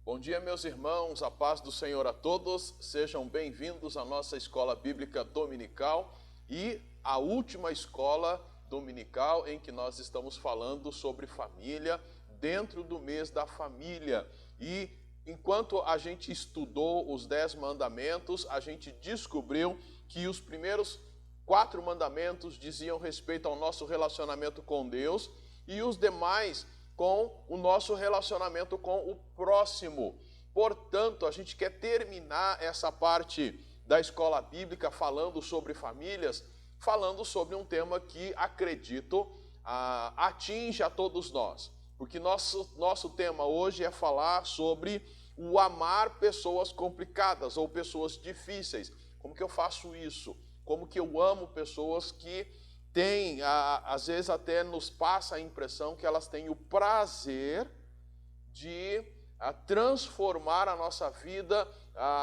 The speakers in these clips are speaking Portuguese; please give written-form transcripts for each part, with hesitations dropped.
Bom dia, meus irmãos, a paz do Senhor a todos, sejam bem-vindos à nossa escola bíblica dominical e a última escola dominical em que nós estamos falando sobre família, dentro do mês da família. E enquanto a gente estudou os 10 mandamentos, a gente descobriu que os primeiros 4 mandamentos diziam respeito ao nosso relacionamento com Deus e os demais com o nosso relacionamento com o próximo. Portanto, a gente quer terminar essa parte da escola bíblica falando sobre famílias, falando sobre um tema que acredito atinge a todos nós. Porque nosso tema hoje é falar sobre o amar pessoas complicadas ou pessoas difíceis. Como que eu faço isso? Como que eu amo pessoas que às vezes até nos passa a impressão que elas têm o prazer de transformar a nossa vida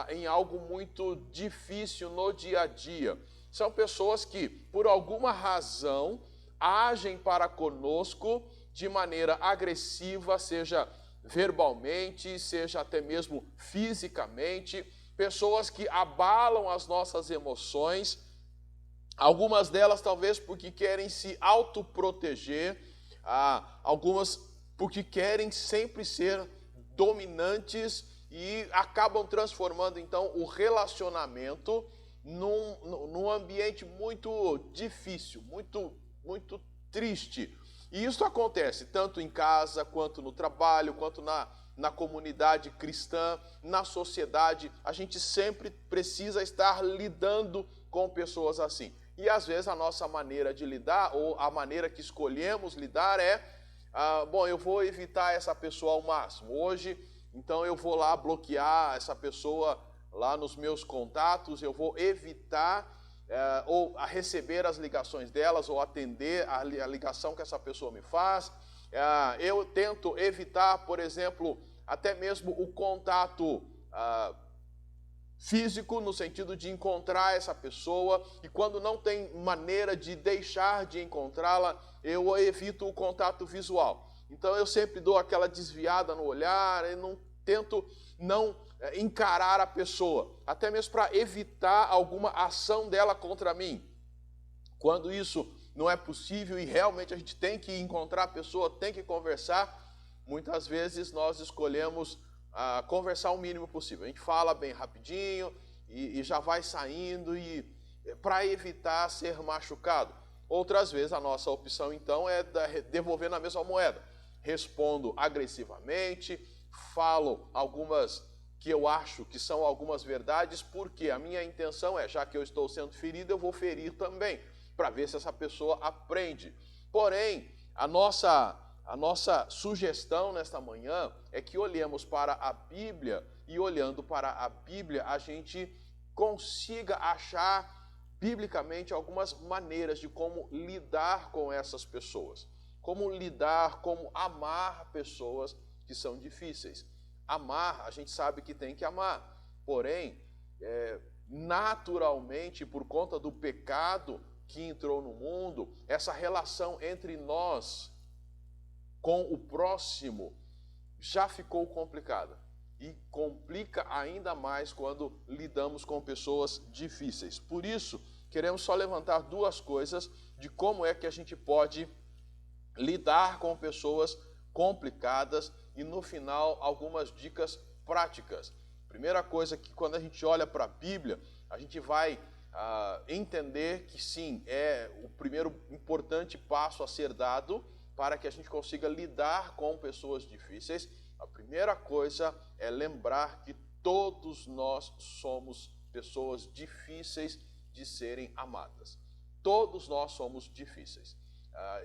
em algo muito difícil no dia a dia. São pessoas que, por alguma razão, agem para conosco de maneira agressiva, seja verbalmente, seja até mesmo fisicamente, pessoas que abalam as nossas emoções. Algumas delas talvez porque querem se autoproteger, algumas porque querem sempre ser dominantes e acabam transformando então o relacionamento num ambiente muito difícil, muito triste. E isso acontece tanto em casa, quanto no trabalho, quanto na comunidade cristã, na sociedade. A gente sempre precisa estar lidando com pessoas assim. E às vezes a nossa maneira de lidar, ou a maneira que escolhemos lidar é, eu vou evitar essa pessoa ao máximo. Hoje, então eu vou lá bloquear essa pessoa lá nos meus contatos, eu vou evitar ou receber as ligações delas, ou atender a ligação que essa pessoa me faz. Eu tento evitar, por exemplo, até mesmo o contato físico, no sentido de encontrar essa pessoa, e quando não tem maneira de deixar de encontrá-la, eu evito o contato visual. Então eu sempre dou aquela desviada no olhar, eu tento não encarar a pessoa, até mesmo para evitar alguma ação dela contra mim. Quando isso não é possível e realmente a gente tem que encontrar a pessoa, tem que conversar, muitas vezes nós escolhemos conversar o mínimo possível. A gente fala bem rapidinho e já vai saindo para evitar ser machucado. Outras vezes a nossa opção então é devolver na mesma moeda. Respondo agressivamente, falo algumas que eu acho que são algumas verdades, porque a minha intenção é, já que eu estou sendo ferido, eu vou ferir também, para ver se essa pessoa aprende. Porém, a nossa sugestão nesta manhã é que olhemos para a Bíblia e, olhando para a Bíblia, a gente consiga achar biblicamente algumas maneiras de como lidar com essas pessoas. Como lidar, como amar pessoas que são difíceis. Amar, a gente sabe que tem que amar, porém, naturalmente, por conta do pecado que entrou no mundo, essa relação entre nós com o próximo já ficou complicada. E complica ainda mais quando lidamos com pessoas difíceis. Por isso, queremos só levantar 2 coisas de como é que a gente pode lidar com pessoas complicadas e, no final, algumas dicas práticas. Primeira coisa que, quando a gente olha para a Bíblia, a gente vai entender que sim, é o primeiro importante passo a ser dado para que a gente consiga lidar com pessoas difíceis. A primeira coisa é lembrar que todos nós somos pessoas difíceis de serem amadas. Todos nós somos difíceis.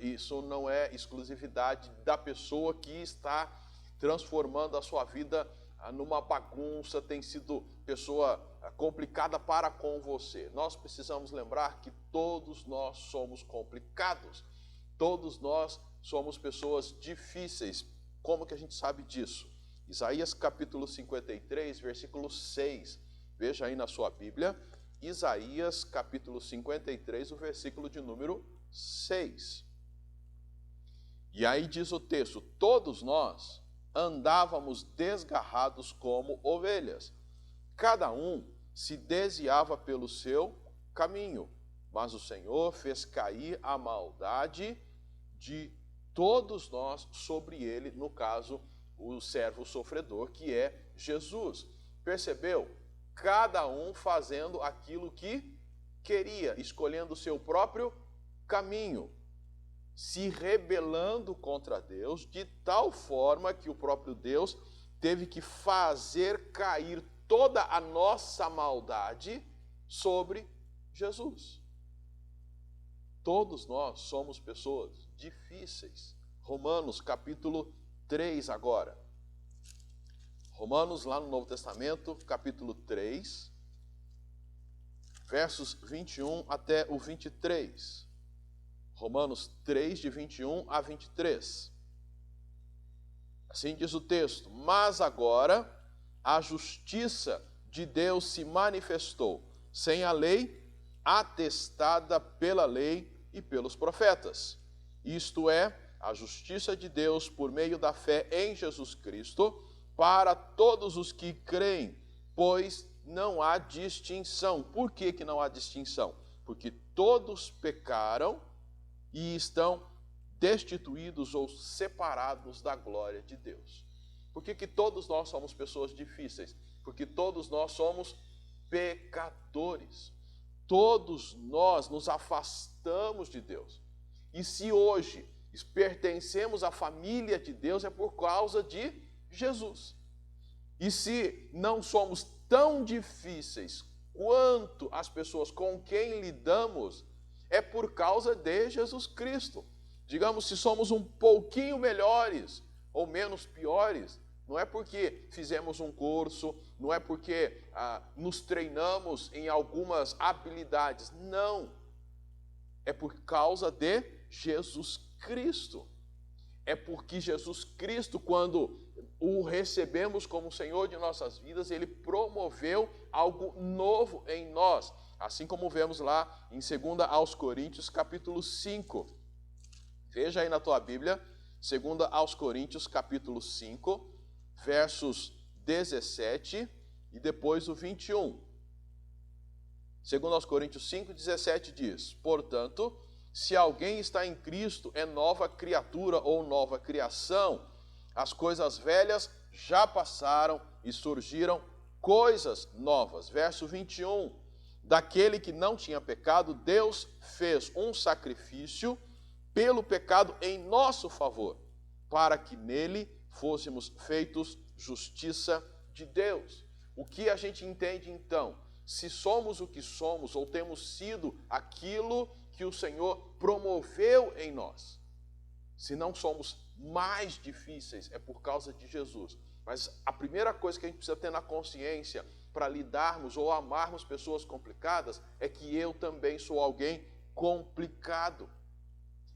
Isso não é exclusividade da pessoa que está transformando a sua vida numa bagunça, tem sido pessoa complicada para com você. Nós precisamos lembrar que todos nós somos complicados. Todos nós somos pessoas difíceis. Como que a gente sabe disso? Isaías capítulo 53, versículo 6. Veja aí na sua Bíblia. Isaías capítulo 53, o versículo de número 6. E aí diz o texto: todos nós andávamos desgarrados como ovelhas. Cada um se desviava pelo seu caminho, mas o Senhor fez cair a maldade de todos nós sobre ele, no caso, o servo sofredor, que é Jesus. Percebeu? Cada um fazendo aquilo que queria, escolhendo o seu próprio caminho, se rebelando contra Deus, de tal forma que o próprio Deus teve que fazer cair toda a nossa maldade sobre Jesus. Todos nós somos pessoas difíceis. Romanos capítulo 3 agora. Romanos lá no Novo Testamento, capítulo 3, versos 21 até o 23. Romanos 3, de 21 a 23. Assim diz o texto: mas agora a justiça de Deus se manifestou, sem a lei, atestada pela lei e pelos profetas. Isto é, a justiça de Deus por meio da fé em Jesus Cristo, para todos os que creem, pois não há distinção. Por que não há distinção? Porque todos pecaram e estão destituídos ou separados da glória de Deus. Por que todos nós somos pessoas difíceis? Porque todos nós somos pecadores. Todos nós nos afastamos de Deus. E se hoje pertencemos à família de Deus, é por causa de Jesus. E se não somos tão difíceis quanto as pessoas com quem lidamos, é por causa de Jesus Cristo. Digamos, se somos um pouquinho melhores ou menos piores, não é porque fizemos um curso, não é porque nos treinamos em algumas habilidades. Não. É por causa de Jesus Cristo. É porque Jesus Cristo, quando o recebemos como Senhor de nossas vidas, Ele promoveu algo novo em nós. Assim como vemos lá em 2 aos Coríntios, capítulo 5. Veja aí na tua Bíblia, 2 aos Coríntios, capítulo 5, versos 17 e depois o 21. 2 aos Coríntios 5, 17 diz: portanto, se alguém está em Cristo, é nova criatura ou nova criação. As coisas velhas já passaram e surgiram coisas novas. Verso 21. Daquele que não tinha pecado, Deus fez um sacrifício pelo pecado em nosso favor, para que nele fôssemos feitos justiça de Deus. O que a gente entende então? Se somos o que somos, ou temos sido aquilo que o Senhor promoveu em nós, se não somos mais difíceis, é por causa de Jesus. Mas a primeira coisa que a gente precisa ter na consciência para lidarmos ou amarmos pessoas complicadas é que eu também sou alguém complicado.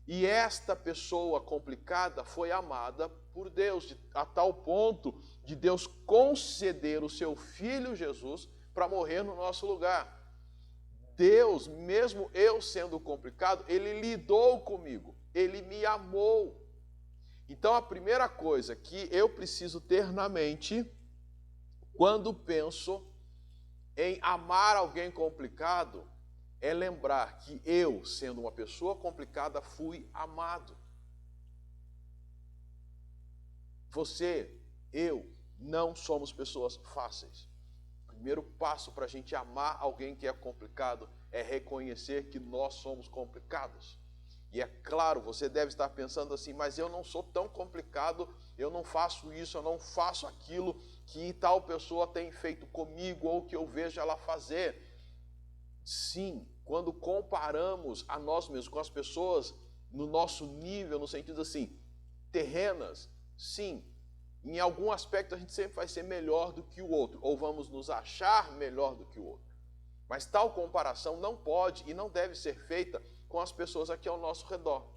E esta pessoa complicada foi amada por Deus, a tal ponto de Deus conceder o seu Filho Jesus para morrer no nosso lugar. Deus, mesmo eu sendo complicado, Ele lidou comigo, Ele me amou. Então a primeira coisa que eu preciso ter na mente, quando penso em amar alguém complicado, é lembrar que eu, sendo uma pessoa complicada, fui amado. Você, eu, não somos pessoas fáceis. O primeiro passo para a gente amar alguém que é complicado é reconhecer que nós somos complicados. E é claro, você deve estar pensando assim, mas eu não sou tão complicado, eu não faço isso, eu não faço aquilo que tal pessoa tem feito comigo ou que eu vejo ela fazer. Sim, quando comparamos a nós mesmos com as pessoas no nosso nível, no sentido assim, terrenas, sim, em algum aspecto a gente sempre vai ser melhor do que o outro, ou vamos nos achar melhor do que o outro. Mas tal comparação não pode e não deve ser feita com as pessoas aqui ao nosso redor.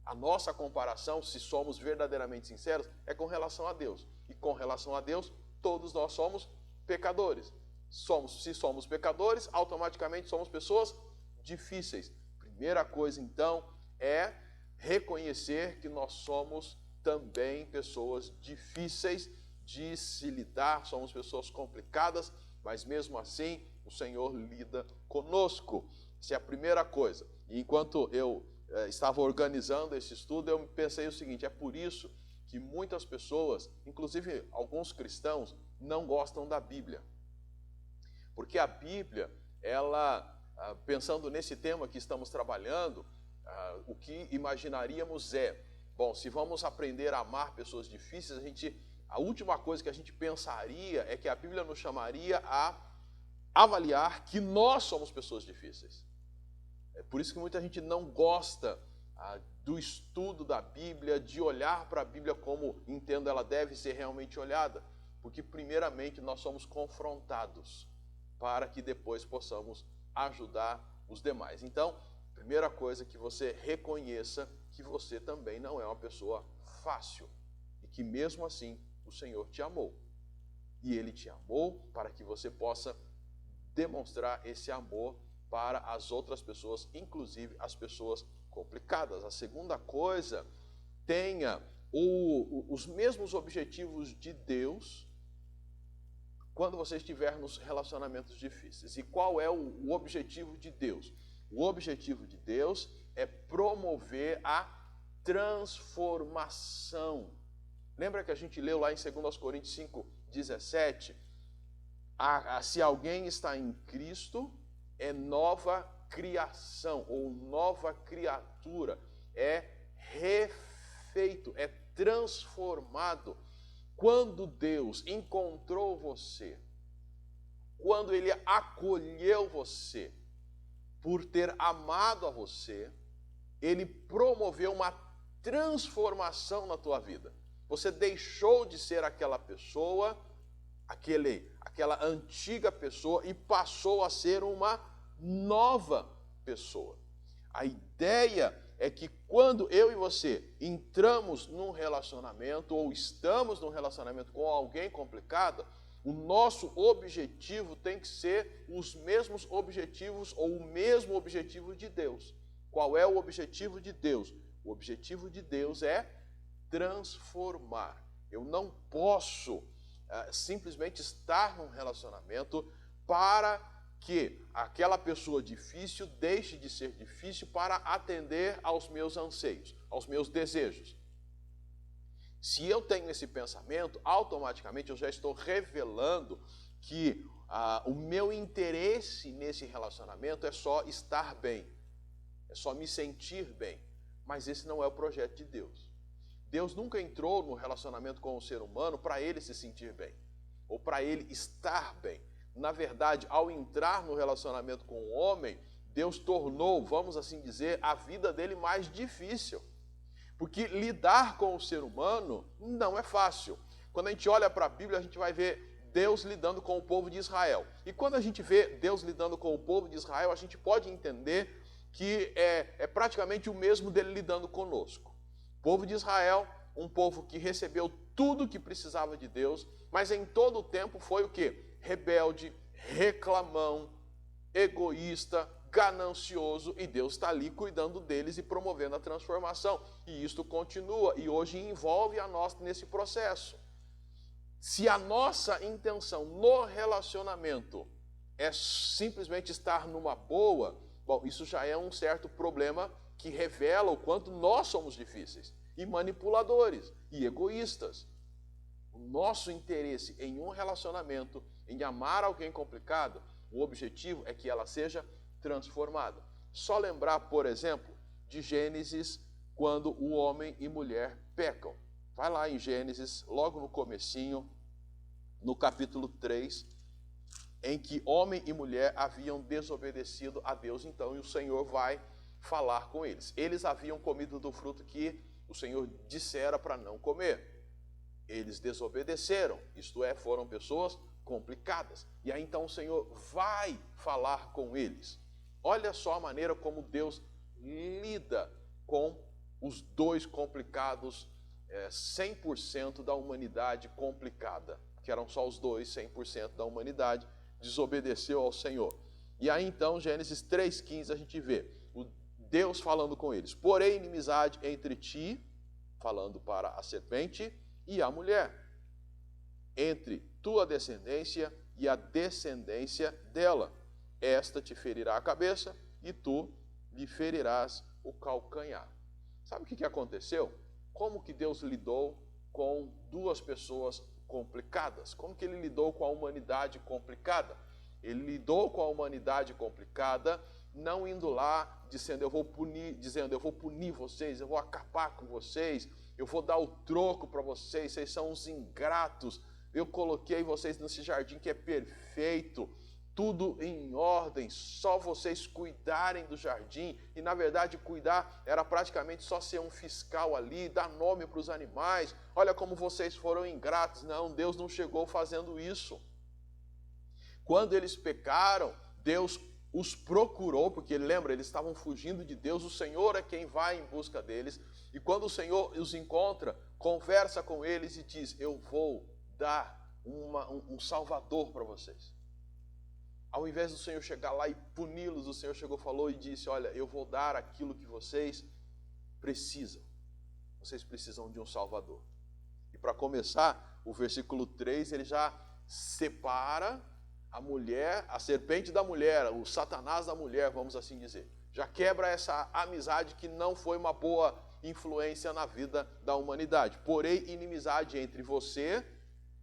A nossa comparação, se somos verdadeiramente sinceros, é com relação a Deus. E com relação a Deus, todos nós somos pecadores. Se somos pecadores, automaticamente somos pessoas difíceis. Primeira coisa, então, é reconhecer que nós somos também pessoas difíceis de se lidar, somos pessoas complicadas, mas mesmo assim o Senhor lida conosco. Essa é a primeira coisa. E enquanto eu estava organizando esse estudo, eu pensei o seguinte: é por isso que muitas pessoas, inclusive alguns cristãos, não gostam da Bíblia. Porque a Bíblia, ela, pensando nesse tema que estamos trabalhando, o que imaginaríamos é, bom, se vamos aprender a amar pessoas difíceis, a última coisa que a gente pensaria é que a Bíblia nos chamaria a avaliar que nós somos pessoas difíceis. É por isso que muita gente não gosta do estudo da Bíblia, de olhar para a Bíblia como entendo ela deve ser realmente olhada, porque primeiramente nós somos confrontados para que depois possamos ajudar os demais. Então, primeira coisa, que você reconheça que você também não é uma pessoa fácil e que mesmo assim o Senhor te amou. E Ele te amou para que você possa demonstrar esse amor para as outras pessoas, inclusive as pessoas complicadas. A segunda coisa, tenha os mesmos objetivos de Deus quando você estiver nos relacionamentos difíceis. E qual é o objetivo de Deus? O objetivo de Deus é promover a transformação. Lembra que a gente leu lá em 2 Coríntios 5:17? Se alguém está em Cristo, é nova criação ou nova criatura, é refeito, é transformado. Quando Deus encontrou você, quando Ele acolheu você, por ter amado a você, Ele promoveu uma transformação na tua vida. Você deixou de ser aquela pessoa, aquela antiga pessoa, e passou a ser uma nova pessoa. A ideia é que quando eu e você entramos num relacionamento ou estamos num relacionamento com alguém complicado, o nosso objetivo tem que ser os mesmos objetivos ou o mesmo objetivo de Deus. Qual é o objetivo de Deus? O objetivo de Deus é transformar. Eu não posso simplesmente estar num relacionamento para que aquela pessoa difícil deixe de ser difícil para atender aos meus anseios, aos meus desejos. Se eu tenho esse pensamento, automaticamente eu já estou revelando que o meu interesse nesse relacionamento é só estar bem, é só me sentir bem. Mas esse não é o projeto de Deus. Deus nunca entrou no relacionamento com o ser humano para ele se sentir bem, ou para ele estar bem. Na verdade, ao entrar no relacionamento com o homem, Deus tornou, vamos assim dizer, a vida dele mais difícil. Porque lidar com o ser humano não é fácil. Quando a gente olha para a Bíblia, a gente vai ver Deus lidando com o povo de Israel. E quando a gente vê Deus lidando com o povo de Israel, a gente pode entender que é praticamente o mesmo dele lidando conosco. O povo de Israel, um povo que recebeu tudo o que precisava de Deus, mas em todo o tempo foi o quê? Rebelde, reclamão, egoísta, ganancioso, e Deus está ali cuidando deles e promovendo a transformação. E isto continua, e hoje envolve a nós nesse processo. Se a nossa intenção no relacionamento é simplesmente estar numa boa, bom, isso já é um certo problema que revela o quanto nós somos difíceis, e manipuladores, e egoístas. O nosso interesse em um relacionamento, em amar alguém complicado, o objetivo é que ela seja transformada. Só lembrar, por exemplo, de Gênesis, quando o homem e mulher pecam. Vai lá em Gênesis, logo no comecinho, no capítulo 3, em que homem e mulher haviam desobedecido a Deus, então, e o Senhor vai falar com eles. Eles haviam comido do fruto que o Senhor dissera para não comer. Eles desobedeceram, isto é, foram pessoas complicadas. E aí então o Senhor vai falar com eles. Olha só a maneira como Deus lida com os dois complicados, 100% da humanidade complicada, que eram só os dois, 100% da humanidade, desobedeceu ao Senhor. E aí então, Gênesis 3,15, a gente vê Deus falando com eles: porém, inimizade entre ti, falando para a serpente e a mulher, entre tua descendência e a descendência dela. Esta te ferirá a cabeça e tu lhe ferirás o calcanhar. Sabe o que aconteceu? Como que Deus lidou com duas pessoas complicadas? Como que ele lidou com a humanidade complicada? Ele lidou com a humanidade complicada, não indo lá dizendo eu vou punir vocês, eu vou acabar com vocês, eu vou dar o troco para vocês, vocês são uns ingratos, eu coloquei vocês nesse jardim que é perfeito, tudo em ordem, só vocês cuidarem do jardim. E na verdade cuidar era praticamente só ser um fiscal ali, dar nome para os animais. Olha como vocês foram ingratos. Não, Deus não chegou fazendo isso. Quando eles pecaram, Deus os procurou, porque lembra, eles estavam fugindo de Deus, o Senhor é quem vai em busca deles. E quando o Senhor os encontra, conversa com eles e diz, eu vou dar um salvador para vocês. Ao invés do Senhor chegar lá e puni-los, o Senhor falou e disse, olha, eu vou dar aquilo que vocês precisam. Vocês precisam de um Salvador. E para começar, o versículo 3, ele já separa a mulher, a serpente da mulher, o Satanás da mulher, vamos assim dizer. Já quebra essa amizade que não foi uma boa influência na vida da humanidade. Porém, inimizade entre você,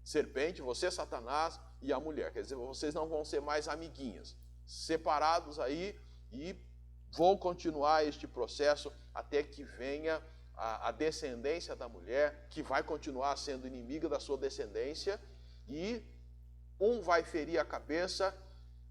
serpente, você, Satanás, e a mulher. Quer dizer, vocês não vão ser mais amiguinhas, separados aí, e vão continuar este processo até que venha a descendência da mulher, que vai continuar sendo inimiga da sua descendência, e um vai ferir a cabeça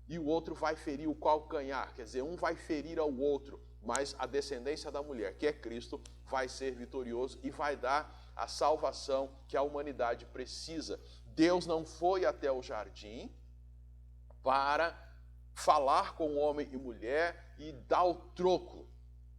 e o outro vai ferir o calcanhar. Quer dizer, um vai ferir ao outro, mas a descendência da mulher, que é Cristo, vai ser vitorioso e vai dar a salvação que a humanidade precisa. Deus não foi até o jardim para falar com homem e mulher e dar o troco,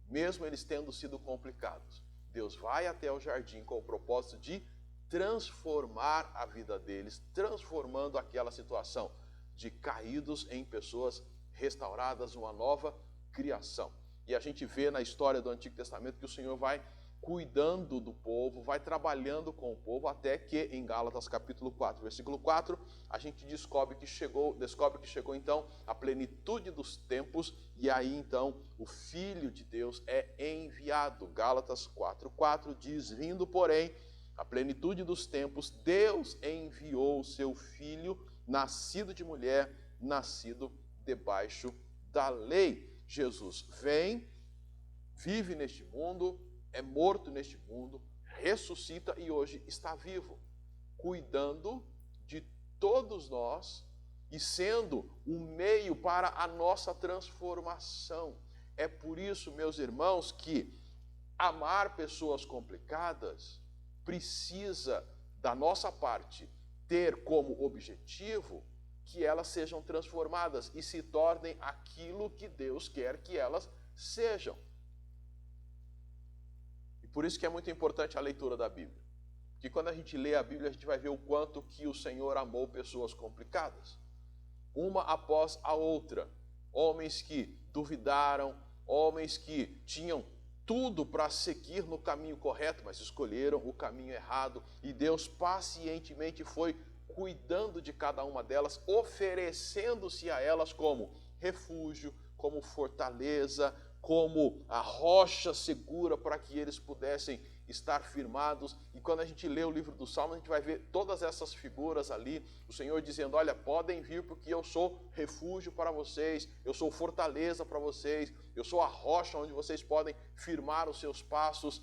mesmo eles tendo sido complicados. Deus vai até o jardim com o propósito de transformar a vida deles, transformando aquela situação de caídos em pessoas restauradas, uma nova criação. E a gente vê na história do Antigo Testamento que o Senhor vai cuidando do povo, vai trabalhando com o povo, até que em Gálatas capítulo 4, versículo 4, a gente descobre que chegou então a plenitude dos tempos, e aí então o Filho de Deus é enviado. Gálatas 4:4 diz, vindo porém a plenitude dos tempos, Deus enviou o seu Filho, nascido de mulher, nascido debaixo da lei. Jesus vem, vive neste mundo, é morto neste mundo, ressuscita e hoje está vivo, cuidando de todos nós e sendo um meio para a nossa transformação. É por isso, meus irmãos, que amar pessoas complicadas precisa, da nossa parte, ter como objetivo que elas sejam transformadas e se tornem aquilo que Deus quer que elas sejam. E por isso que é muito importante a leitura da Bíblia. Porque quando a gente lê a Bíblia, a gente vai ver o quanto que o Senhor amou pessoas complicadas. Uma após a outra. Homens que duvidaram, homens que tinham tudo para seguir no caminho correto, mas escolheram o caminho errado. E Deus pacientemente foi cuidando de cada uma delas, oferecendo-se a elas como refúgio, como fortaleza, como a rocha segura para que eles pudessem estar firmados. E quando a gente lê o livro do Salmo, a gente vai ver todas essas figuras ali, o Senhor dizendo, olha, podem vir porque eu sou refúgio para vocês, eu sou fortaleza para vocês, eu sou a rocha onde vocês podem firmar os seus passos.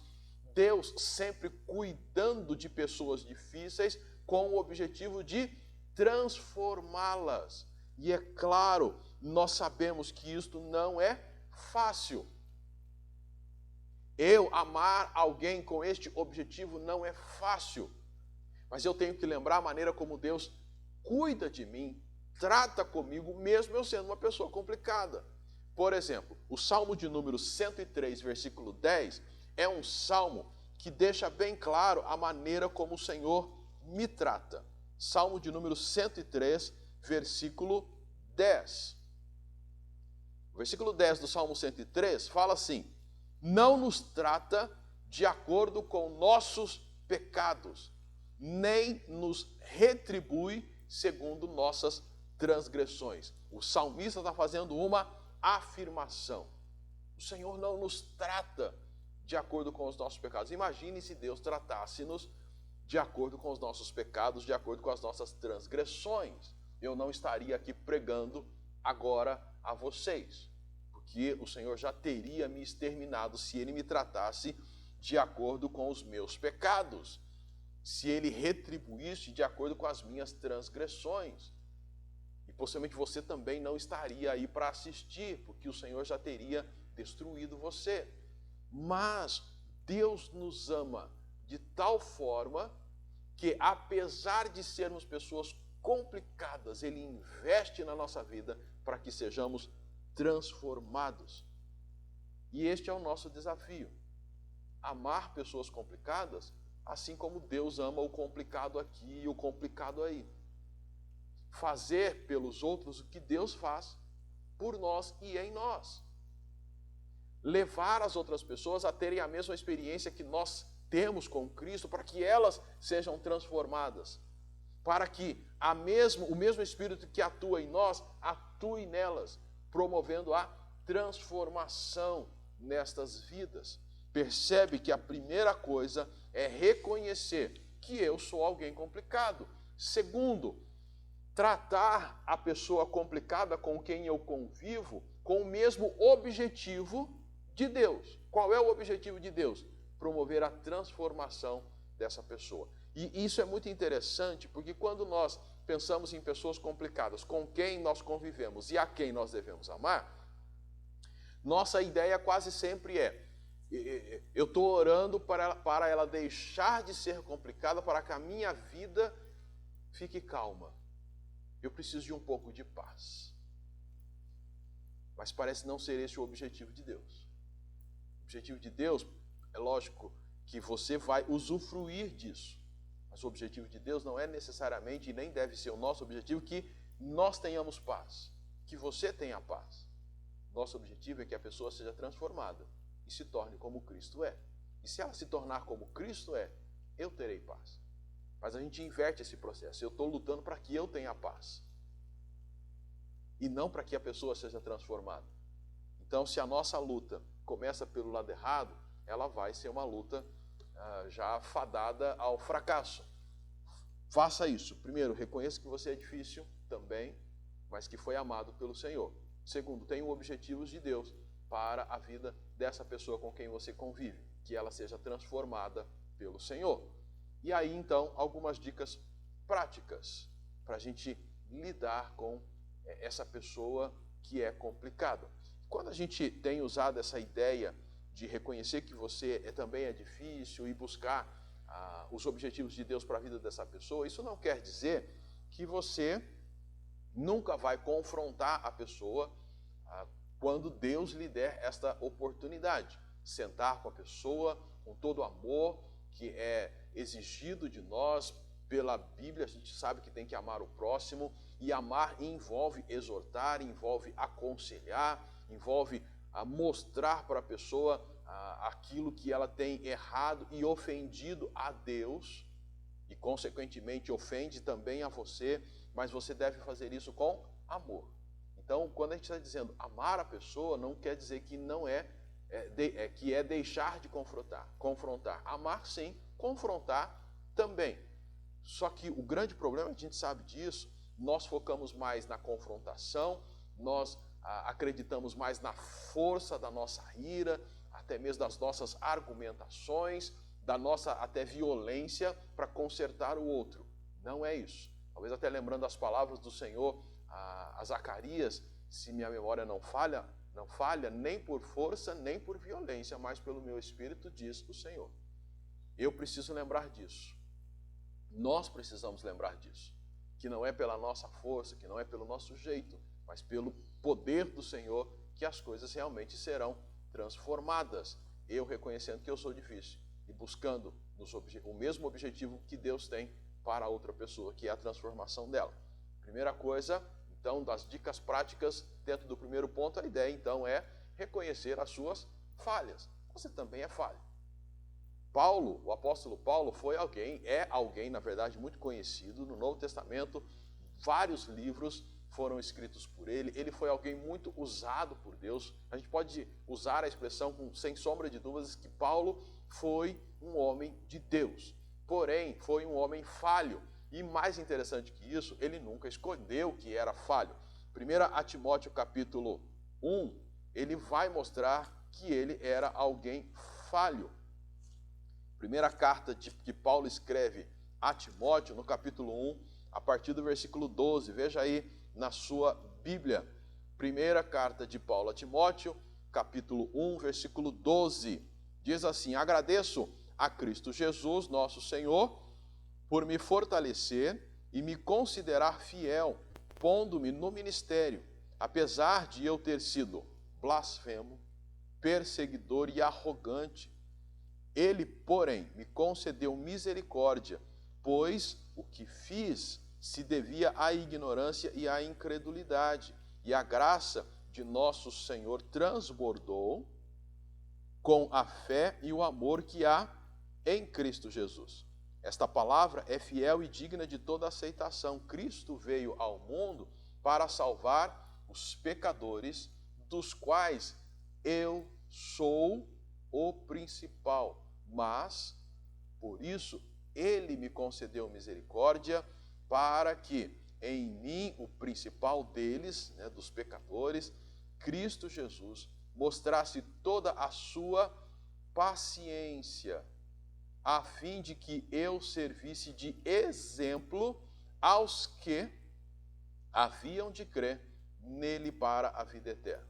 Deus sempre cuidando de pessoas difíceis, com o objetivo de transformá-las. E é claro, nós sabemos que isto não é fácil. Eu amar alguém com este objetivo não é fácil. Mas eu tenho que lembrar a maneira como Deus cuida de mim, trata comigo, mesmo eu sendo uma pessoa complicada. Por exemplo, o Salmo de número 103, versículo 10, é um salmo que deixa bem claro a maneira como o Senhor me trata. Salmo de número 103, versículo 10. O versículo 10 do Salmo 103 fala assim, não nos trata de acordo com nossos pecados, nem nos retribui segundo nossas transgressões. O salmista está fazendo uma afirmação. O Senhor não nos trata de acordo com os nossos pecados. Imagine se Deus tratasse-nos de acordo com os nossos pecados, de acordo com as nossas transgressões. Eu não estaria aqui pregando agora a vocês, porque o Senhor já teria me exterminado se Ele me tratasse de acordo com os meus pecados, se Ele retribuísse de acordo com as minhas transgressões. E possivelmente você também não estaria aí para assistir, porque o Senhor já teria destruído você. Mas Deus nos ama de tal forma que, apesar de sermos pessoas complicadas, Ele investe na nossa vida para que sejamos transformados. E este é o nosso desafio: amar pessoas complicadas, assim como Deus ama o complicado aqui e o complicado aí. Fazer pelos outros o que Deus faz por nós e em nós. Levar as outras pessoas a terem a mesma experiência que nós temos com Cristo, para que elas sejam transformadas, para que o mesmo Espírito que atua em nós, atue nelas, promovendo a transformação nestas vidas. Percebe que a primeira coisa é reconhecer que eu sou alguém complicado. Segundo, tratar a pessoa complicada com quem eu convivo com o mesmo objetivo de Deus. Qual é o objetivo de Deus? Promover a transformação dessa pessoa. E isso é muito interessante, porque quando nós pensamos em pessoas complicadas, com quem nós convivemos e a quem nós devemos amar, nossa ideia quase sempre é: eu estou orando para ela deixar de ser complicada, para que a minha vida fique calma. Eu preciso de um pouco de paz. Mas parece não ser esse o objetivo de Deus. O objetivo de Deus, é lógico que você vai usufruir disso, mas o objetivo de Deus não é necessariamente, e nem deve ser o nosso objetivo, que nós tenhamos paz, que você tenha paz. Nosso objetivo é que a pessoa seja transformada e se torne como Cristo é. E se ela se tornar como Cristo é, eu terei paz. Mas a gente inverte esse processo. Eu estou lutando para que eu tenha paz, e não para que a pessoa seja transformada. Então, se a nossa luta começa pelo lado errado, ela vai ser uma luta já fadada ao fracasso. Faça isso. Primeiro, reconheça que você é difícil também, mas que foi amado pelo Senhor. Segundo, tenha objetivos de Deus para a vida dessa pessoa com quem você convive, que ela seja transformada pelo Senhor. E aí, então, algumas dicas práticas para a gente lidar com essa pessoa que é complicada. Quando a gente tem usado essa ideia de reconhecer que você também é difícil e buscar os objetivos de Deus para a vida dessa pessoa, isso não quer dizer que você nunca vai confrontar a pessoa quando Deus lhe der esta oportunidade. Sentar com a pessoa com todo o amor que é exigido de nós pela Bíblia. A gente sabe que tem que amar o próximo, e amar envolve exortar, envolve aconselhar, envolve mostrar para a pessoa aquilo que ela tem errado e ofendido a Deus, e consequentemente ofende também a você, mas você deve fazer isso com amor. Então, quando a gente está dizendo amar a pessoa, não quer dizer que não que é deixar de confrontar. Amar sim, confrontar também. Só que o grande problema, a gente sabe disso, nós focamos mais na confrontação, nós acreditamos mais na força da nossa ira, até mesmo das nossas argumentações, da nossa até violência para consertar o outro. Não é isso. Talvez até lembrando as palavras do Senhor a Zacarias, se minha memória não falha, nem por força, nem por violência, mas pelo meu espírito, diz o Senhor. Eu preciso lembrar disso. Nós precisamos lembrar disso. Que não é pela nossa força, que não é pelo nosso jeito, mas pelo poder do Senhor que as coisas realmente serão transformadas. Eu reconhecendo que eu sou difícil e buscando o mesmo objetivo que Deus tem para a outra pessoa, que é a transformação dela. Primeira coisa, então, das dicas práticas, dentro do primeiro ponto, a ideia, então, é reconhecer as suas falhas. Você também é falho. Paulo, o apóstolo Paulo, é alguém, na verdade, muito conhecido no Novo Testamento. Vários livros foram escritos por ele. Ele foi alguém muito usado por Deus. A gente pode usar a expressão sem sombra de dúvidas que Paulo foi um homem de Deus. Porém, foi um homem falho. E mais interessante que isso, ele nunca escondeu que era falho. 1 Timóteo capítulo 1, ele vai mostrar que ele era alguém falho. Primeira carta que Paulo escreve a Timóteo, no capítulo 1, a partir do versículo 12. Veja aí na sua Bíblia. Primeira carta de Paulo a Timóteo, capítulo 1, versículo 12. Diz assim: agradeço a Cristo Jesus, nosso Senhor, por me fortalecer e me considerar fiel, pondo-me no ministério, apesar de eu ter sido blasfemo, perseguidor e arrogante. Ele, porém, me concedeu misericórdia, pois o que fiz se devia à ignorância e à incredulidade, e a graça de nosso Senhor transbordou com a fé e o amor que há em Cristo Jesus. Esta palavra é fiel e digna de toda aceitação. Cristo veio ao mundo para salvar os pecadores, dos quais eu sou o principal, mas, por isso, ele me concedeu misericórdia, para que em mim, o principal deles, dos pecadores, Cristo Jesus, mostrasse toda a sua paciência, a fim de que eu servisse de exemplo aos que haviam de crer nele para a vida eterna.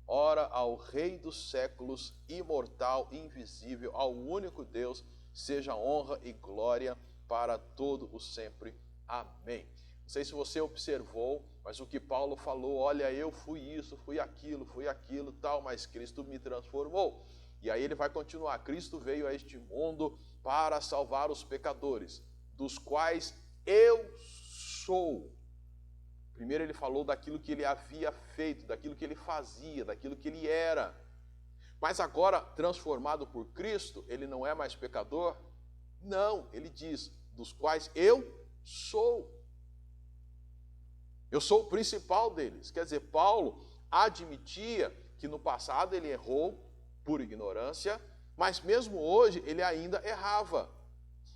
Ora, ao Rei dos séculos, imortal, invisível, ao único Deus, seja honra e glória para todo o sempre. Amém. Não sei se você observou, mas o que Paulo falou, olha, eu fui isso, fui aquilo, tal, mas Cristo me transformou. E aí ele vai continuar, Cristo veio a este mundo para salvar os pecadores, dos quais eu sou. Primeiro ele falou daquilo que ele havia feito, daquilo que ele fazia, daquilo que ele era. Mas agora, transformado por Cristo, ele não é mais pecador? Não, ele diz, dos quais eu sou. Eu sou o principal deles. Quer dizer, Paulo admitia que no passado ele errou por ignorância, mas mesmo hoje ele ainda errava.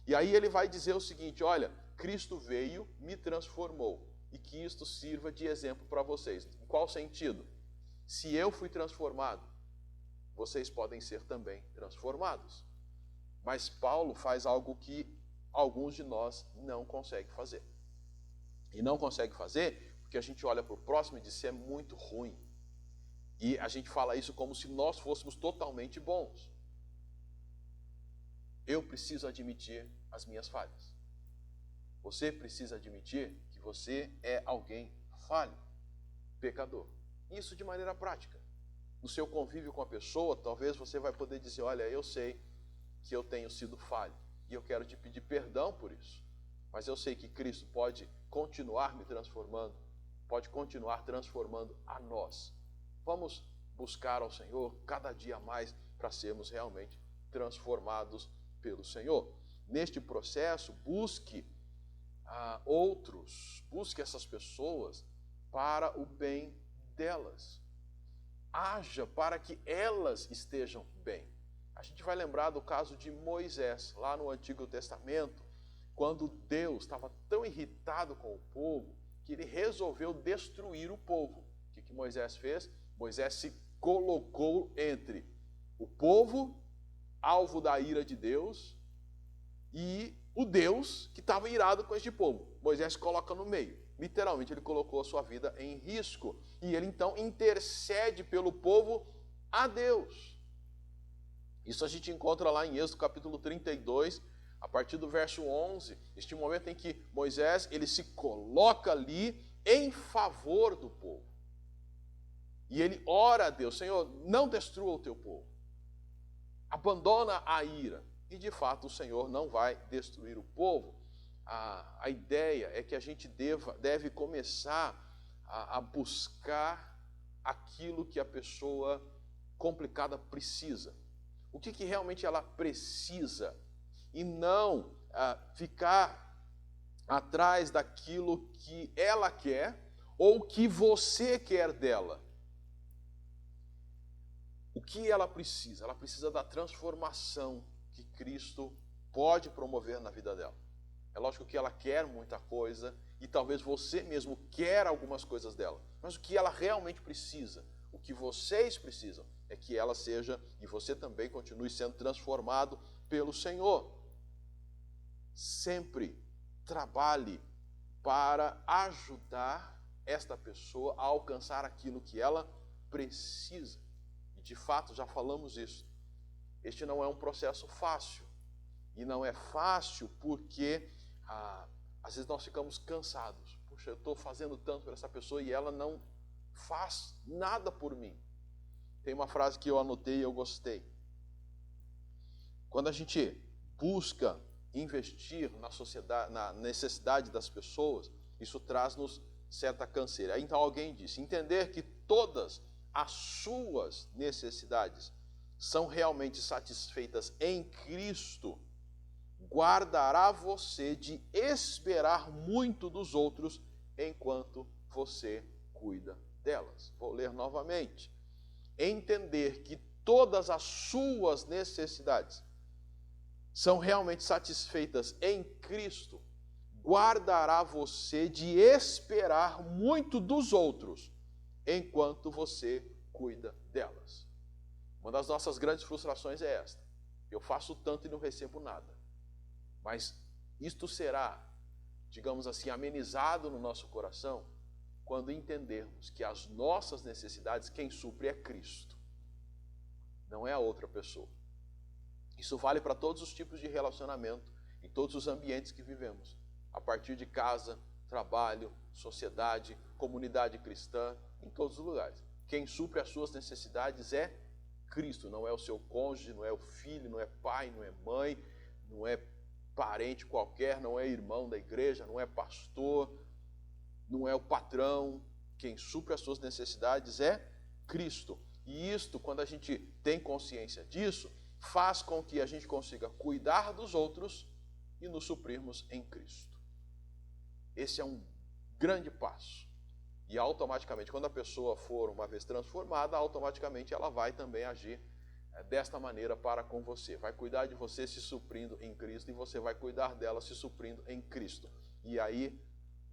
E aí ele vai dizer o seguinte, olha, Cristo veio, me transformou. E que isto sirva de exemplo para vocês. Em qual sentido? Se eu fui transformado, vocês podem ser também transformados. Mas Paulo faz algo que alguns de nós não conseguem fazer. E não consegue fazer porque a gente olha para o próximo e diz, isso é muito ruim. E a gente fala isso como se nós fôssemos totalmente bons. Eu preciso admitir as minhas falhas. Você precisa admitir que você é alguém falho, pecador. Isso de maneira prática. No seu convívio com a pessoa, talvez você vai poder dizer, olha, eu sei que eu tenho sido falho e eu quero te pedir perdão por isso. Mas eu sei que Cristo pode continuar me transformando, pode continuar transformando a nós. Vamos buscar ao Senhor cada dia mais para sermos realmente transformados pelo Senhor. Neste processo, busque busque essas pessoas para o bem delas. Haja para que elas estejam bem. A gente vai lembrar do caso de Moisés, lá no Antigo Testamento, quando Deus estava tão irritado com o povo, que ele resolveu destruir o povo. O que Moisés fez? Moisés se colocou entre o povo, alvo da ira de Deus, e o Deus que estava irado com este povo. Moisés se coloca no meio. Literalmente, ele colocou a sua vida em risco. E ele, então, intercede pelo povo a Deus. Isso a gente encontra lá em Êxodo capítulo 32, a partir do verso 11. Este momento em que Moisés ele se coloca ali em favor do povo. E ele ora a Deus, Senhor, não destrua o teu povo. Abandona a ira. E, de fato, o Senhor não vai destruir o povo. A ideia é que a gente deve começar a buscar aquilo que a pessoa complicada precisa. o que realmente ela precisa, e não ficar atrás daquilo que ela quer ou que você quer dela. O que ela precisa? Ela precisa da transformação que Cristo pode promover na vida dela. É lógico que ela quer muita coisa e talvez você mesmo quer algumas coisas dela, mas o que ela realmente precisa, o que vocês precisam, é que ela seja, e você também continue sendo transformado pelo Senhor. Sempre trabalhe para ajudar esta pessoa a alcançar aquilo que ela precisa. E de fato, já falamos isso. Este não é um processo fácil. E não é fácil porque, às vezes, nós ficamos cansados. Puxa, eu estou fazendo tanto por essa pessoa e ela não faz nada por mim. Tem uma frase que eu anotei e eu gostei. Quando a gente busca investir na sociedade, na necessidade das pessoas, isso traz-nos certa canseira. Então alguém disse, entender que todas as suas necessidades são realmente satisfeitas em Cristo, guardará você de esperar muito dos outros enquanto você cuida delas. Vou ler novamente. Entender que todas as suas necessidades são realmente satisfeitas em Cristo, guardará você de esperar muito dos outros, enquanto você cuida delas. Uma das nossas grandes frustrações é esta. Eu faço tanto e não recebo nada. Mas isto será, digamos assim, amenizado no nosso coração, quando entendermos que as nossas necessidades, quem supre é Cristo, não é a outra pessoa. Isso vale para todos os tipos de relacionamento, em todos os ambientes que vivemos. A partir de casa, trabalho, sociedade, comunidade cristã, em todos os lugares. Quem supre as suas necessidades é Cristo, não é o seu cônjuge, não é o filho, não é pai, não é mãe, não é parente qualquer, não é irmão da igreja, não é pastor, não é o patrão. Quem supre as suas necessidades é Cristo. E isto, quando a gente tem consciência disso, faz com que a gente consiga cuidar dos outros e nos suprirmos em Cristo. Esse é um grande passo. E automaticamente, quando a pessoa for uma vez transformada, automaticamente ela vai também agir desta maneira para com você. Vai cuidar de você se suprindo em Cristo e você vai cuidar dela se suprindo em Cristo. E aí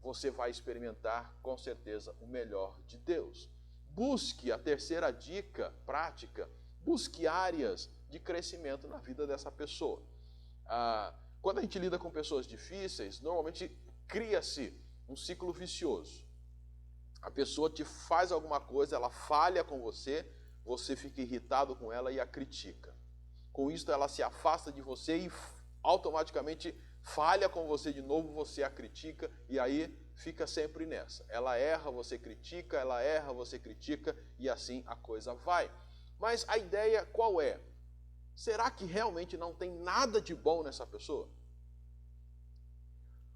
você vai experimentar com certeza o melhor de Deus. Busque a terceira dica prática, busque áreas de crescimento na vida dessa pessoa. Quando a gente lida com pessoas difíceis, normalmente cria-se um ciclo vicioso. A pessoa te faz alguma coisa, ela falha com você, você fica irritado com ela e a critica. Com isso, ela se afasta de você e automaticamente falha com você de novo, você a critica e aí fica sempre nessa. Ela erra, você critica, ela erra, você critica e assim a coisa vai. Mas a ideia qual é? Será que realmente não tem nada de bom nessa pessoa?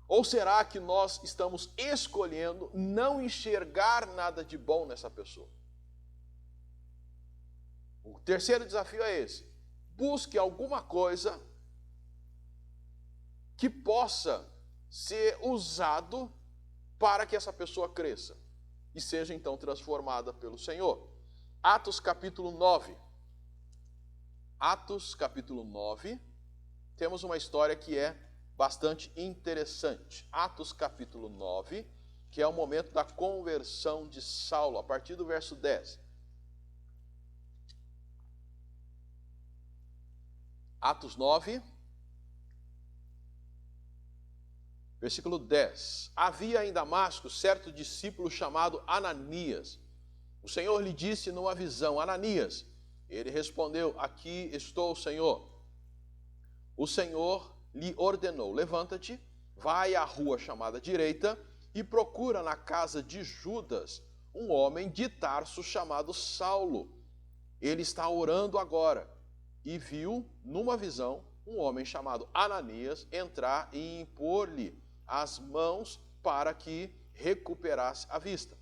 Ou será que nós estamos escolhendo não enxergar nada de bom nessa pessoa? O terceiro desafio é esse. Busque alguma coisa que possa ser usado para que essa pessoa cresça e seja então transformada pelo Senhor. Atos capítulo 9. Atos capítulo 9, temos uma história que é bastante interessante. Atos capítulo 9, que é o momento da conversão de Saulo, a partir do verso 10. Atos 9, versículo 10. Havia em Damasco certo discípulo chamado Ananias. O Senhor lhe disse numa visão, Ananias. Ele respondeu, aqui estou, Senhor. O Senhor lhe ordenou, levanta-te, vai à rua chamada direita e procura na casa de Judas um homem de Tarso chamado Saulo. Ele está orando agora e viu numa visão um homem chamado Ananias entrar e impor-lhe as mãos para que recuperasse a vista.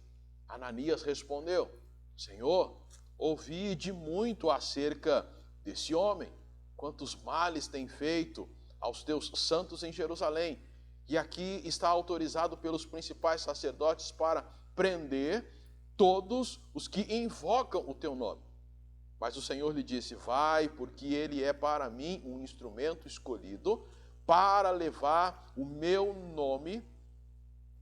Ananias respondeu, Senhor, ouvi de muito acerca desse homem, quantos males tem feito aos teus santos em Jerusalém. E aqui está autorizado pelos principais sacerdotes para prender todos os que invocam o teu nome. Mas o Senhor lhe disse: vai, porque ele é para mim um instrumento escolhido para levar o meu nome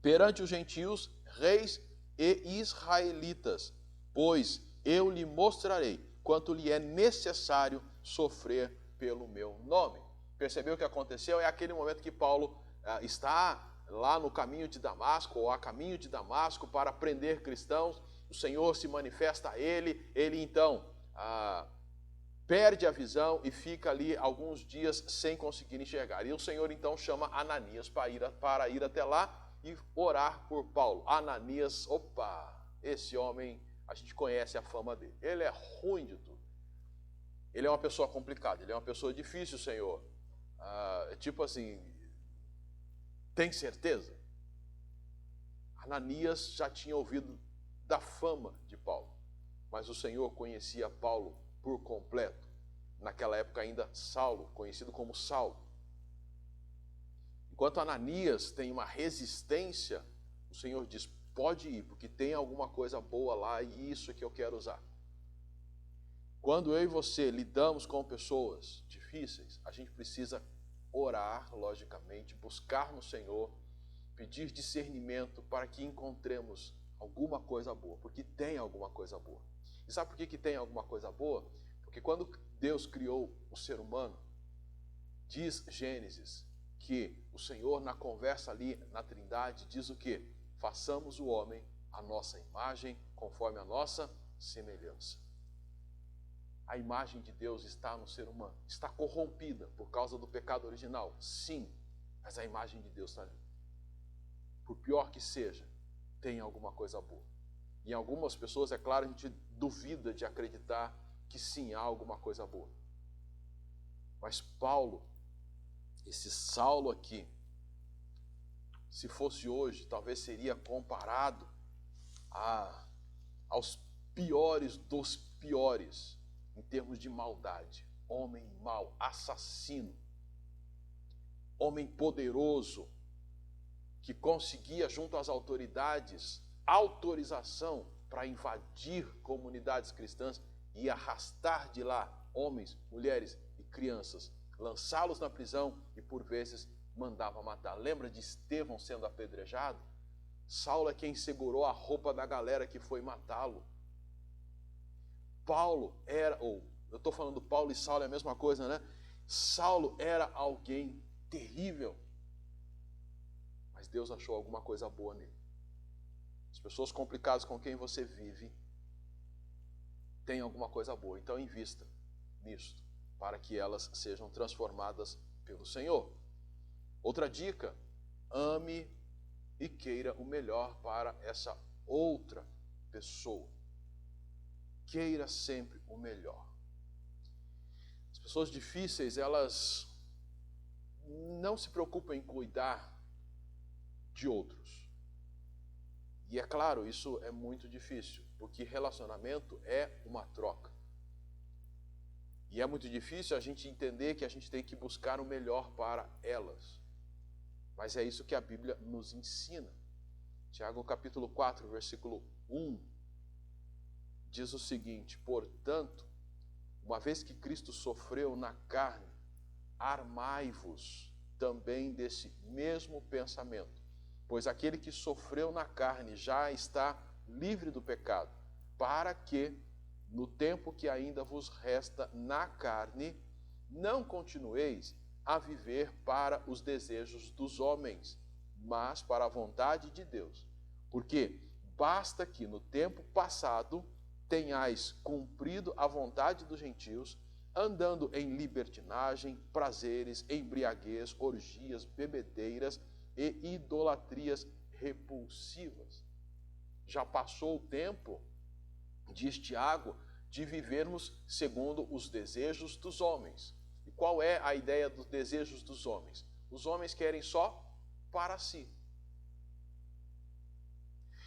perante os gentios, reis e israelitas, pois eu lhe mostrarei quanto lhe é necessário sofrer pelo meu nome. Percebeu o que aconteceu? É aquele momento que Paulo está lá no caminho de Damasco, ou a caminho de Damasco, para prender cristãos. O Senhor se manifesta a ele então perde a visão e fica ali alguns dias sem conseguir enxergar. E o Senhor então chama Ananias para ir até lá e orar por Paulo. Ananias, esse homem, a gente conhece a fama dele. Ele é ruim de tudo. Ele é uma pessoa complicada, ele é uma pessoa difícil, Senhor. Tipo assim, tem certeza? Ananias já tinha ouvido da fama de Paulo, mas o Senhor conhecia Paulo por completo. Naquela época ainda Saulo, conhecido como Saulo. Enquanto Ananias tem uma resistência, o Senhor diz: pode ir, porque tem alguma coisa boa lá e isso é que eu quero usar. Quando eu e você lidamos com pessoas difíceis, a gente precisa orar, logicamente, buscar no Senhor, pedir discernimento para que encontremos alguma coisa boa, porque tem alguma coisa boa. E sabe por que tem alguma coisa boa? Porque quando Deus criou o ser humano, diz Gênesis que o Senhor, na conversa ali na Trindade, diz o quê? Façamos o homem à nossa imagem, conforme a nossa semelhança. A imagem de Deus está no ser humano. Está corrompida por causa do pecado original, sim, mas a imagem de Deus está ali. Por pior que seja, tem alguma coisa boa. E em algumas pessoas, é claro, a gente duvida de acreditar que sim, há alguma coisa boa. Mas Paulo, esse Saulo aqui, se fosse hoje, talvez seria comparado aos piores dos piores, em termos de maldade. Homem mau, assassino, homem poderoso, que conseguia, junto às autoridades, autorização para invadir comunidades cristãs e arrastar de lá homens, mulheres e crianças, lançá-los na prisão e, por vezes, mandava matar. Lembra de Estevão sendo apedrejado? Saulo é quem segurou a roupa da galera que foi matá-lo. Paulo era, eu estou falando Paulo e Saulo é a mesma coisa, né? Saulo era alguém terrível, mas Deus achou alguma coisa boa nele. As pessoas complicadas com quem você vive têm alguma coisa boa, então invista nisto, para que elas sejam transformadas pelo Senhor. Outra dica: ame e queira o melhor para essa outra pessoa. Queira sempre o melhor. As pessoas difíceis, elas não se preocupam em cuidar de outros. E é claro, isso é muito difícil, porque relacionamento é uma troca. E é muito difícil a gente entender que a gente tem que buscar o melhor para elas. Mas é isso que a Bíblia nos ensina. Tiago capítulo 4, versículo 1, diz o seguinte: portanto, uma vez que Cristo sofreu na carne, armai-vos também desse mesmo pensamento, pois aquele que sofreu na carne já está livre do pecado, para que, no tempo que ainda vos resta na carne, não continueis a viver para os desejos dos homens, mas para a vontade de Deus. Porque basta que no tempo passado tenhais cumprido a vontade dos gentios, andando em libertinagem, prazeres, embriaguez, orgias, bebedeiras e idolatrias repulsivas. Já passou o tempo, diz Tiago, de vivermos segundo os desejos dos homens. E qual é a ideia dos desejos dos homens? Os homens querem só para si.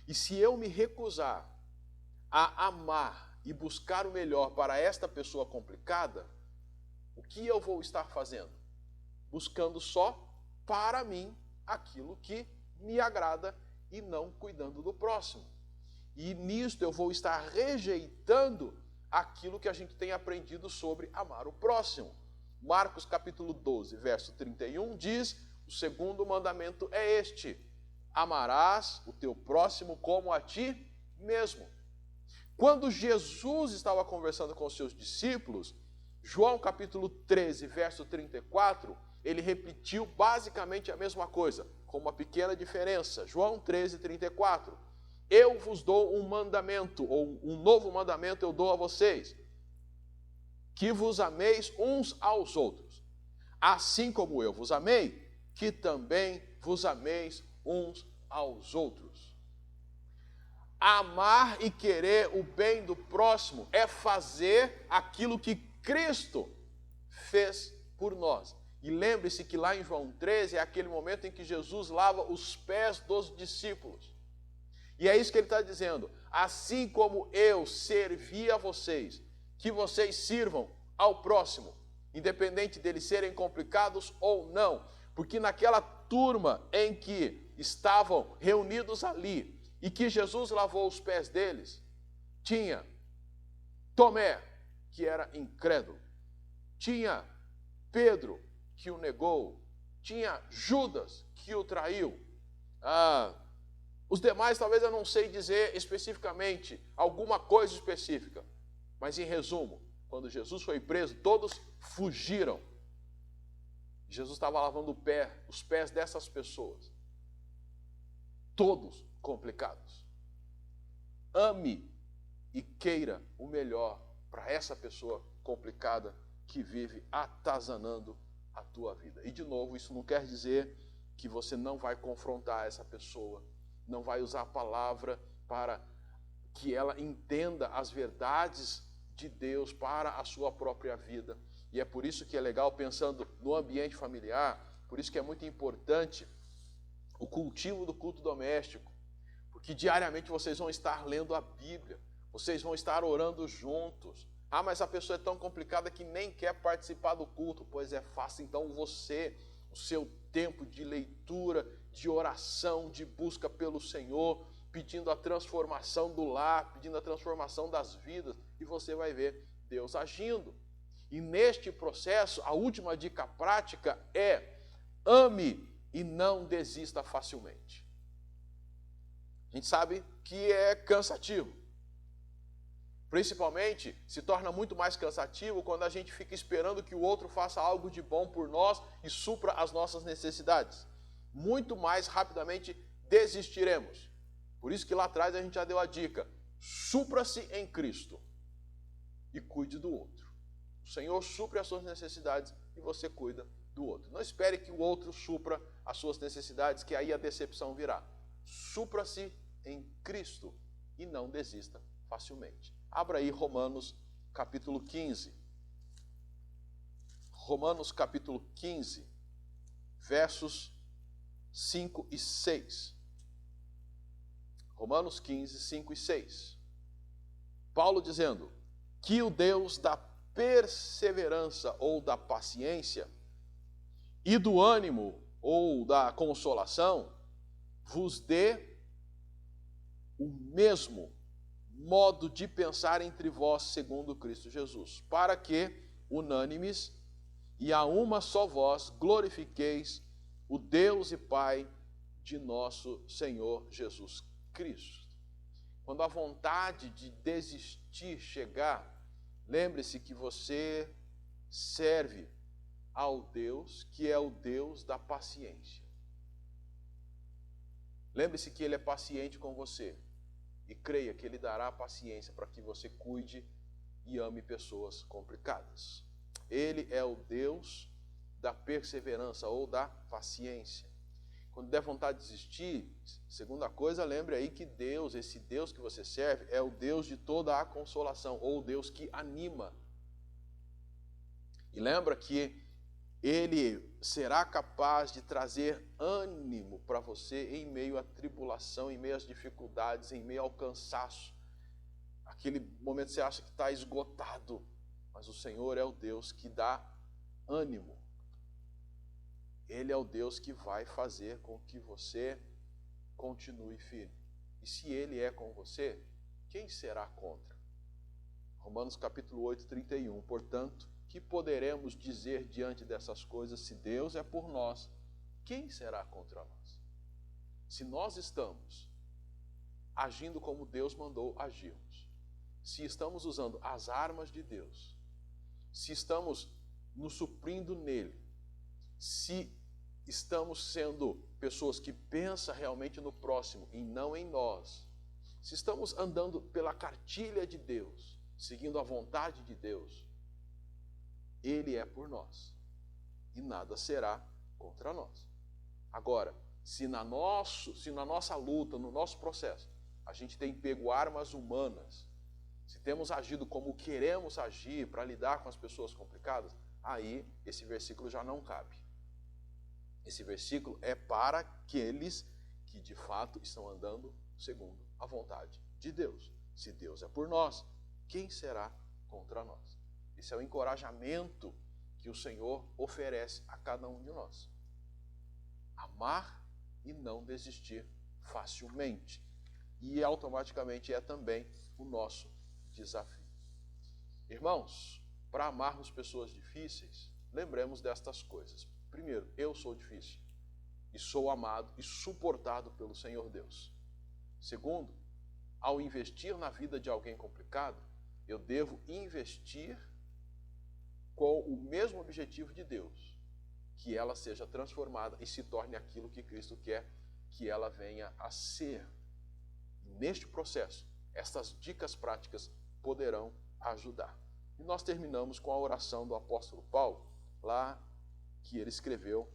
E se eu me recusar a amar e buscar o melhor para esta pessoa complicada, o que eu vou estar fazendo? Buscando só para mim aquilo que me agrada e não cuidando do próximo. E nisto eu vou estar rejeitando aquilo que a gente tem aprendido sobre amar o próximo. Marcos capítulo 12, verso 31 diz: o segundo mandamento é este: amarás o teu próximo como a ti mesmo. Quando Jesus estava conversando com os seus discípulos, João capítulo 13, verso 34, ele repetiu basicamente a mesma coisa, com uma pequena diferença. João 13, 34. Eu vos dou um mandamento, ou um novo mandamento eu dou a vocês, que vos ameis uns aos outros, assim como eu vos amei, que também vos ameis uns aos outros. Amar e querer o bem do próximo é fazer aquilo que Cristo fez por nós. E lembre-se que lá em João 13 é aquele momento em que Jesus lava os pés dos discípulos. E é isso que ele está dizendo: assim como eu servi a vocês, que vocês sirvam ao próximo, independente deles serem complicados ou não. Porque naquela turma em que estavam reunidos ali e que Jesus lavou os pés deles, tinha Tomé, que era incrédulo, tinha Pedro, que o negou, tinha Judas, que o traiu. Os demais talvez eu não sei dizer especificamente alguma coisa específica, mas em resumo, quando Jesus foi preso, todos fugiram. Jesus estava lavando os pés dessas pessoas, todos complicados. Ame e queira o melhor para essa pessoa complicada que vive atazanando a tua vida. E de novo, isso não quer dizer que você não vai confrontar essa pessoa, não vai usar a palavra para que ela entenda as verdades de Deus para a sua própria vida. E é por isso que é legal, pensando no ambiente familiar, por isso que é muito importante o cultivo do culto doméstico, porque diariamente vocês vão estar lendo a Bíblia, vocês vão estar orando juntos. Mas a pessoa é tão complicada que nem quer participar do culto. Pois é, faça então o seu tempo de leitura, de oração, de busca pelo Senhor, pedindo a transformação do lar, pedindo a transformação das vidas, e você vai ver Deus agindo. E neste processo, a última dica prática é: ame e não desista facilmente. A gente sabe que é cansativo. Principalmente, se torna muito mais cansativo quando a gente fica esperando que o outro faça algo de bom por nós e supra as nossas necessidades. Muito mais rapidamente desistiremos. Por isso que lá atrás a gente já deu a dica: supra-se em Cristo e cuide do outro. O Senhor supre as suas necessidades e você cuida do outro. Não espere que o outro supra as suas necessidades, que aí a decepção virá. Supra-se em Cristo e não desista facilmente. Abra aí Romanos capítulo 15. Romanos capítulo 15, versos 5 e 6. Romanos 15, 5 e 6. Paulo dizendo: que o Deus da perseverança ou da paciência e do ânimo ou da consolação vos dê o mesmo modo de pensar entre vós segundo Cristo Jesus, para que, unânimes e a uma só voz, glorifiqueis o Deus e Pai de nosso Senhor Jesus Cristo. Quando a vontade de desistir chegar, lembre-se que você serve ao Deus que é o Deus da paciência. Lembre-se que Ele é paciente com você. E creia que Ele dará paciência para que você cuide e ame pessoas complicadas. Ele é o Deus da perseverança ou da paciência. Quando der vontade de desistir, segunda coisa, lembre aí que Deus, esse Deus que você serve, é o Deus de toda a consolação, ou o Deus que anima. E lembra que Ele será capaz de trazer ânimo para você em meio à tribulação, em meio às dificuldades, em meio ao cansaço. Aquele momento que você acha que está esgotado, mas o Senhor é o Deus que dá ânimo. Ele é o Deus que vai fazer com que você continue firme. E se Ele é com você, quem será contra? Romanos capítulo 8, 31. Portanto, que poderemos dizer diante dessas coisas? Se Deus é por nós, quem será contra nós? Se nós estamos agindo como Deus mandou agirmos, se estamos usando as armas de Deus, se estamos nos suprindo nele, se estamos sendo pessoas que pensam realmente no próximo e não em nós, se estamos andando pela cartilha de Deus, seguindo a vontade de Deus, Ele é por nós e nada será contra nós. Agora, se na nossa luta, no nosso processo, a gente tem pego armas humanas, se temos agido como queremos agir para lidar com as pessoas complicadas, aí esse versículo já não cabe. Esse versículo é para aqueles que de fato estão andando segundo a vontade de Deus. Se Deus é por nós, quem será contra nós? Esse é o encorajamento que o Senhor oferece a cada um de nós. Amar e não desistir facilmente. E automaticamente é também o nosso desafio. Irmãos, para amarmos pessoas difíceis, lembremos destas coisas. Primeiro, eu sou difícil e sou amado e suportado pelo Senhor Deus. Segundo, ao investir na vida de alguém complicado, eu devo investir com o mesmo objetivo de Deus, que ela seja transformada e se torne aquilo que Cristo quer que ela venha a ser. E neste processo, estas dicas práticas poderão ajudar. E nós terminamos com a oração do apóstolo Paulo, lá que ele escreveu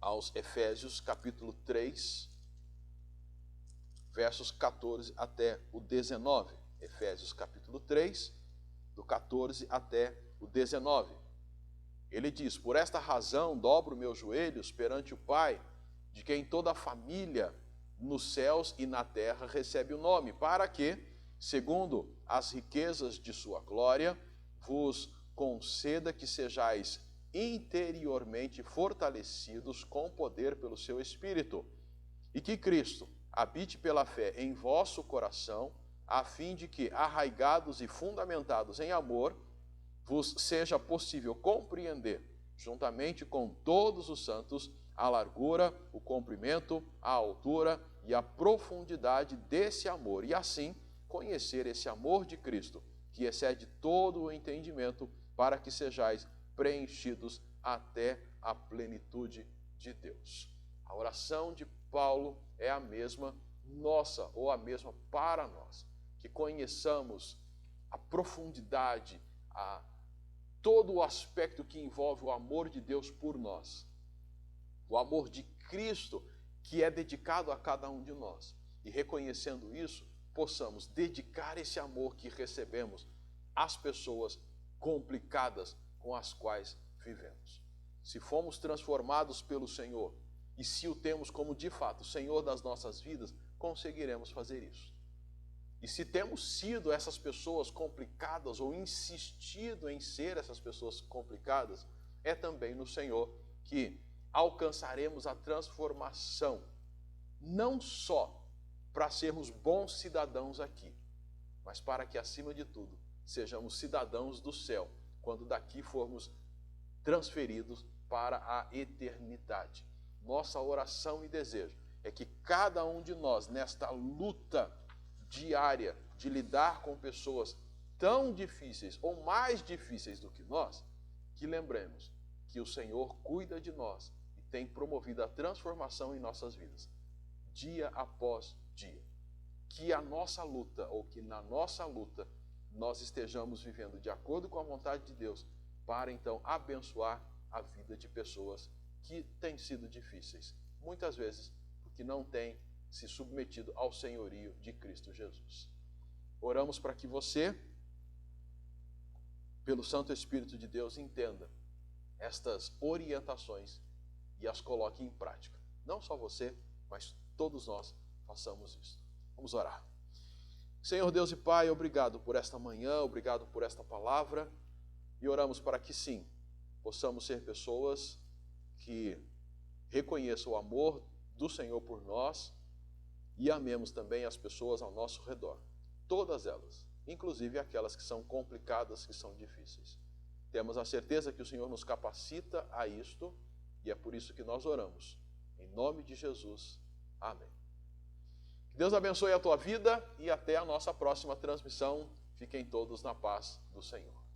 aos Efésios, capítulo 3, versos 14 até o 19. Efésios, capítulo 3, do 14 até o 19. Ele diz: por esta razão dobro meus joelhos perante o Pai, de quem toda a família nos céus e na terra recebe o nome, para que, segundo as riquezas de sua glória, vos conceda que sejais interiormente fortalecidos com poder pelo seu Espírito, e que Cristo habite pela fé em vosso coração, a fim de que, arraigados e fundamentados em amor, vos seja possível compreender, juntamente com todos os santos, a largura, o comprimento, a altura e a profundidade desse amor, e assim conhecer esse amor de Cristo, que excede todo o entendimento, para que sejais preenchidos até a plenitude de Deus. A oração de Paulo é a mesma nossa, ou a mesma para nós, que conheçamos a profundidade, todo o aspecto que envolve o amor de Deus por nós, o amor de Cristo que é dedicado a cada um de nós, e reconhecendo isso, possamos dedicar esse amor que recebemos às pessoas complicadas com as quais vivemos. Se fomos transformados pelo Senhor, e se o temos como de fato o Senhor das nossas vidas, conseguiremos fazer isso. E se temos sido essas pessoas complicadas ou insistido em ser essas pessoas complicadas, é também no Senhor que alcançaremos a transformação, não só para sermos bons cidadãos aqui, mas para que, acima de tudo, sejamos cidadãos do céu, quando daqui formos transferidos para a eternidade. Nossa oração e desejo é que cada um de nós, nesta luta diária de lidar com pessoas tão difíceis ou mais difíceis do que nós, que lembremos que o Senhor cuida de nós e tem promovido a transformação em nossas vidas, dia após dia. Que a nossa luta, ou que na nossa luta, nós estejamos vivendo de acordo com a vontade de Deus, para então abençoar a vida de pessoas que têm sido difíceis, muitas vezes porque não têm se submetido ao senhorio de Cristo Jesus. Oramos para que você, pelo Santo Espírito de Deus, entenda estas orientações e as coloque em prática. Não só você, mas todos nós façamos isso. Vamos orar. Senhor Deus e Pai, obrigado por esta manhã, obrigado por esta palavra, e oramos para que sim, possamos ser pessoas que reconheçam o amor do Senhor por nós e amemos também as pessoas ao nosso redor. Todas elas, inclusive aquelas que são complicadas, que são difíceis. Temos a certeza que o Senhor nos capacita a isto e é por isso que nós oramos. Em nome de Jesus. Amém. Que Deus abençoe a tua vida e até a nossa próxima transmissão. Fiquem todos na paz do Senhor.